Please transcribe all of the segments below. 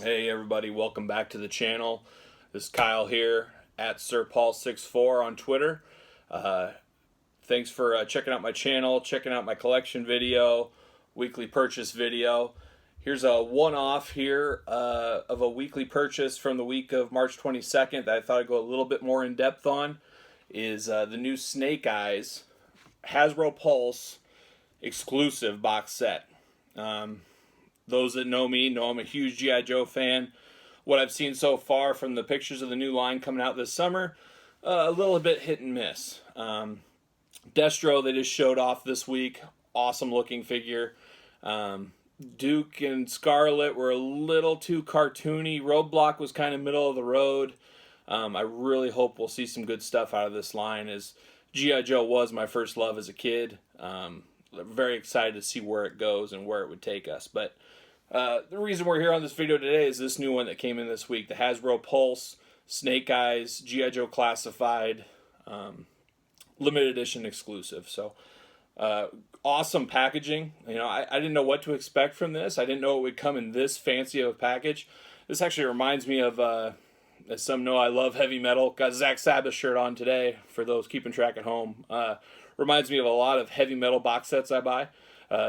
Hey everybody, welcome back to the channel. This is Kyle here at SirPaul64 on Twitter. Thanks for checking out my channel, checking out my collection video, weekly purchase video. Here's a one-off here of a weekly purchase from the week of March 22nd that I thought I'd go a little bit more in depth on. Is the new Snake Eyes Hasbro Pulse exclusive box set. Those that know me know I'm a huge G.I. Joe fan. What I've seen so far from the pictures of the new line coming out this summer, a little bit hit and miss. Destro, they just showed off this week. Awesome looking figure. Duke and Scarlet were a little too cartoony. Roadblock was kind of middle of the road. I really hope we'll see some good stuff out of this line, as G.I. Joe was my first love as a kid. Very excited to see where it goes and where it would take us. But the reason we're here on this video today is this new one that came in this week, the Hasbro Pulse Snake Eyes G.I. Joe Classified limited edition exclusive. So awesome packaging. You know, I didn't know what to expect from this. I didn't know it would come in this fancy of a package. This actually reminds me of, as some know, I love heavy metal. Got a Zach Sabbath shirt on today for those keeping track at home. Reminds me of a lot of heavy metal box sets I buy.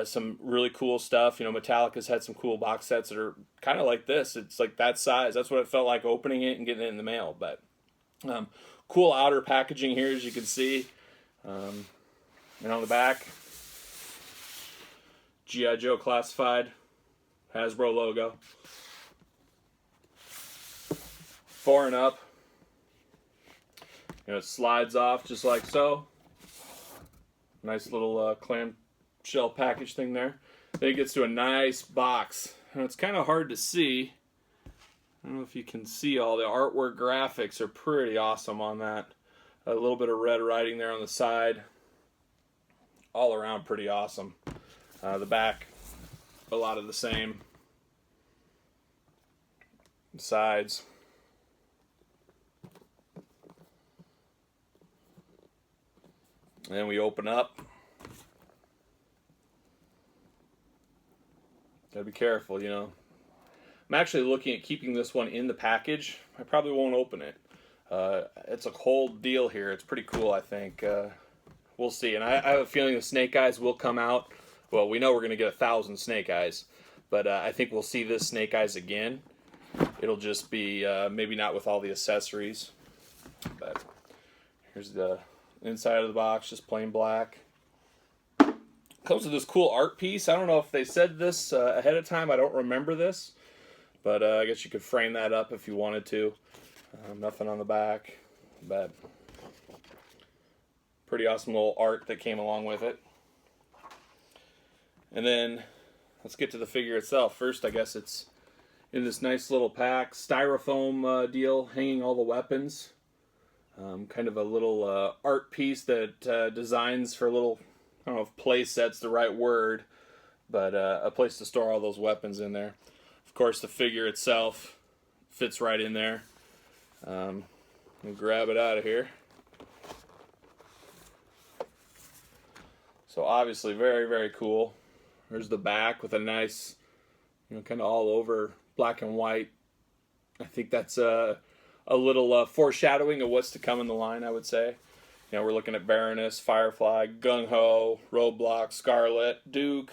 Some really cool stuff. You know, Metallica's had some cool box sets that are kind of like this. It's like that size. That's what it felt like opening it and getting it in the mail. But cool outer packaging here, as you can see. And on the back, G.I. Joe Classified, Hasbro logo. 4 and up. You know, it slides off just like so. Nice little clamshell package thing there. Then it gets to a nice box. And it's kind of hard to see. I don't know if you can see all the artwork. Graphics are pretty awesome on that. A little bit of red writing there on the side. All around pretty awesome. The back, a lot of the same. The sides. And then we open up. Gotta be careful, you know. I'm actually looking at keeping this one in the package. I probably won't open it. It's a whole deal here. It's pretty cool, I think. We'll see. And I have a feeling the Snake Eyes will come out. Well, we know we're going to get 1,000 Snake Eyes. But I think we'll see this Snake Eyes again. It'll just be maybe not with all the accessories. But here's the inside of the box, just plain black. Comes with this cool art piece. I don't know if they said this ahead of time. I don't remember this. But I guess you could frame that up if you wanted to. Nothing on the back. But pretty awesome little art that came along with it. And then let's get to the figure itself. First, I guess it's in this nice little pack. Styrofoam deal, hanging all the weapons. Kind of a little art piece that designs for a little, I don't know if play set's the right word, but a place to store all those weapons in there. Of course, the figure itself fits right in there. We'll grab it out of here. So obviously very, very cool. There's the back with a nice, you know, kind of all over black and white. I think that's a little foreshadowing of what's to come in the line, I would say. You know, we're looking at Baroness, Firefly, Gung-Ho, Roadblock, Scarlet, Duke.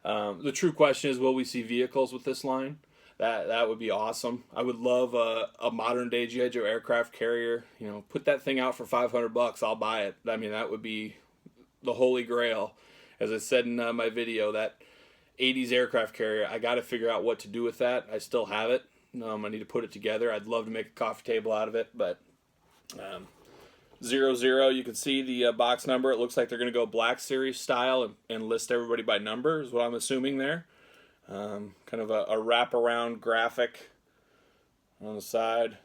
The true question is, will we see vehicles with this line? That would be awesome. I would love a modern day G.I. Joe aircraft carrier. You know, put that thing out for $500. I'll buy it. I mean, that would be the holy grail. As I said in my video, that 80s aircraft carrier, I got to figure out what to do with that. I still have it. I need to put it together. I'd love to make a coffee table out of it, but 00, you can see the box number. It looks like they're going to go Black Series style and list everybody by number is what I'm assuming there. Kind of a wraparound graphic on the side.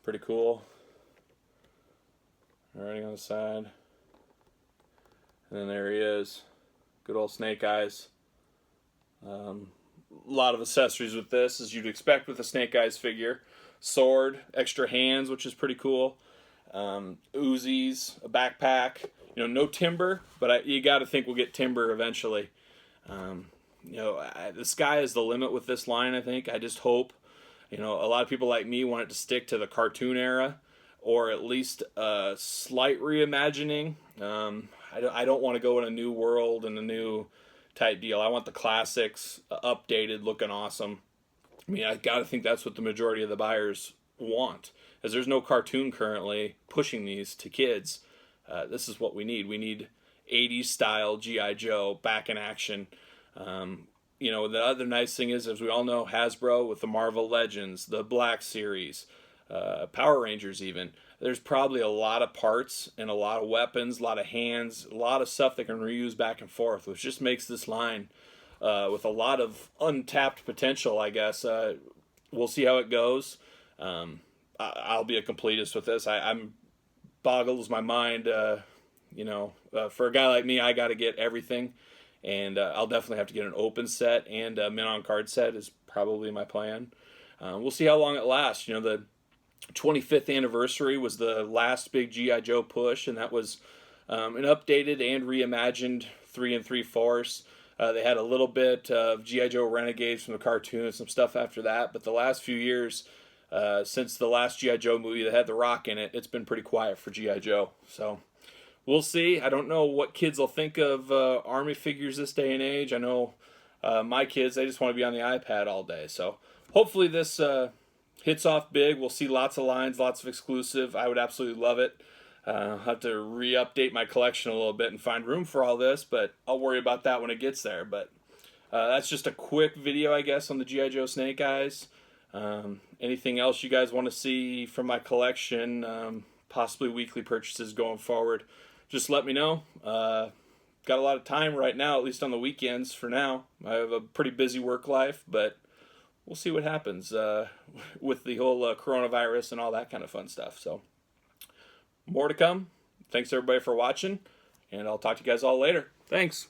Pretty cool. Writing on the side. And then there he is. Good old Snake Eyes. A lot of accessories with this, as you'd expect with a Snake Eyes figure. Sword, extra hands, which is pretty cool. Uzis, a backpack. You know, no timber, but you got to think we'll get timber eventually. You know, the sky is the limit with this line, I think. I just hope You know, a lot of people like me want it to stick to the cartoon era, or at least a slight reimagining. I don't want to go in a new world and a new type deal. I want the classics updated, looking awesome. I mean, I got to think that's what the majority of the buyers want, as there's no cartoon currently pushing these to kids. This is what we need. We need 80s style G.I. Joe back in action. You know, the other nice thing is, as we all know, Hasbro with the Marvel Legends, the Black Series, Power Rangers even. There's probably a lot of parts and a lot of weapons, a lot of hands, a lot of stuff that can reuse back and forth, which just makes this line with a lot of untapped potential, I guess. We'll see how it goes. I'll be a completist with this. I'm boggles my mind. You know, for a guy like me, I got to get everything, and I'll definitely have to get an open set, and a mint on card set is probably my plan. We'll see how long it lasts. You know, the 25th anniversary was the last big G.I. Joe push, and that was an updated and reimagined 3 3/4. They had a little bit of G.I. Joe Renegades from the cartoon and some stuff after that, but the last few years, since the last G.I. Joe movie that had The Rock in it, it's been pretty quiet for G.I. Joe. So we'll see. I don't know what kids will think of Army figures this day and age. I know my kids, they just want to be on the iPad all day. So hopefully this hits off big. We'll see lots of lines, lots of exclusive. I would absolutely love it. I'll have to re-update my collection a little bit and find room for all this, but I'll worry about that when it gets there. But that's just a quick video, I guess, on the G.I. Joe Snake Eyes. Anything else you guys want to see from my collection, possibly weekly purchases going forward, just let me know. Got a lot of time right now, at least on the weekends for now. I have a pretty busy work life, but we'll see what happens with the whole coronavirus and all that kind of fun stuff. So more to come. Thanks everybody for watching, and I'll talk to you guys all later. Thanks.